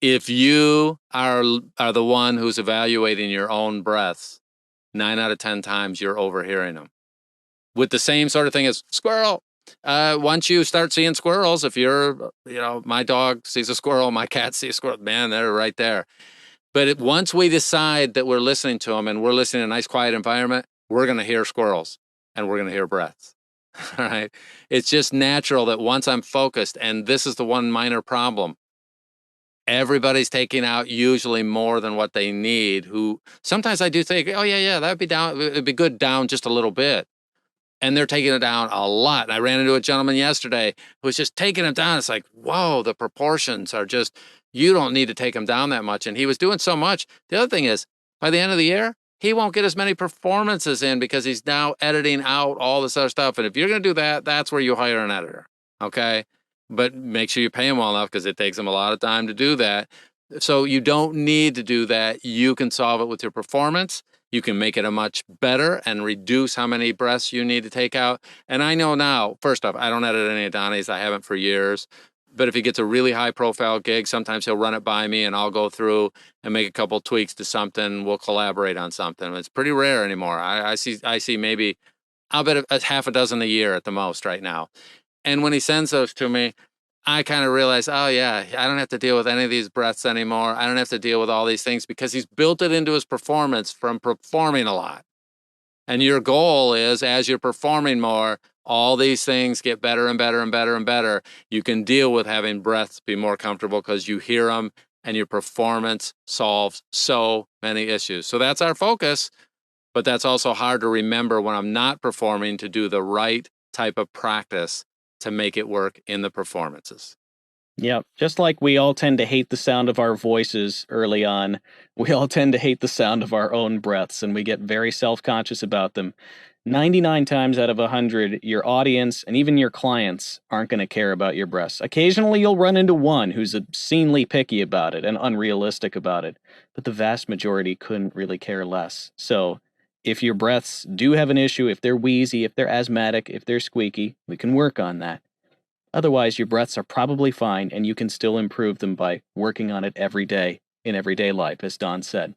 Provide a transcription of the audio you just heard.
If you are the one who's evaluating your own breaths, 9 out of 10 times you're overhearing them. With the same sort of thing as squirrel. Once you start seeing squirrels, if you're, my dog sees a squirrel, my cat sees a squirrel, man, they're right there. But once we decide that we're listening to them and we're listening in a nice, quiet environment, we're going to hear squirrels and we're going to hear breaths. All right. It's just natural that once I'm focused, and this is the one minor problem, everybody's taking out usually more than what they need. Who sometimes I do think, oh, yeah, that'd be down. It'd be good down just a little bit. And they're taking it down a lot. And I ran into a gentleman yesterday who was just taking it down. It's like, whoa, the proportions are just, you don't need to take them down that much. And he was doing so much. The other thing is, by the end of the year, he won't get as many performances in because he's now editing out all this other stuff. And if you're going to do that, that's where you hire an editor. Okay. But make sure you pay him well enough because it takes him a lot of time to do that. So you don't need to do that. You can solve it with your performance. You can make it a much better and reduce how many breaths you need to take out. And I know now, first off, I don't edit any of Donnie's. I haven't for years. But if he gets a really high profile gig, sometimes he'll run it by me and I'll go through and make a couple tweaks to something. We'll collaborate on something. It's pretty rare anymore. I see maybe, I'll bet a half a dozen a year at the most right now. And when he sends those to me, I kind of realized, oh yeah, I don't have to deal with any of these breaths anymore. I don't have to deal with all these things because he's built it into his performance from performing a lot. And your goal is, as you're performing more, all these things get better and better and better and better. You can deal with having breaths be more comfortable because you hear them and your performance solves so many issues. So that's our focus, but that's also hard to remember when I'm not performing to do the right type of practice to make it work in the performances. Yeah, just like we all tend to hate the sound of our voices early on, we all tend to hate the sound of our own breaths and we get very self conscious about them. 99 times out of 100, your audience and even your clients aren't going to care about your breaths. Occasionally, you'll run into one who's obscenely picky about it and unrealistic about it, but the vast majority couldn't really care less. So, if your breaths do have an issue, if they're wheezy, if they're asthmatic, if they're squeaky, we can work on that. Otherwise, your breaths are probably fine and you can still improve them by working on it every day in everyday life, as Don said.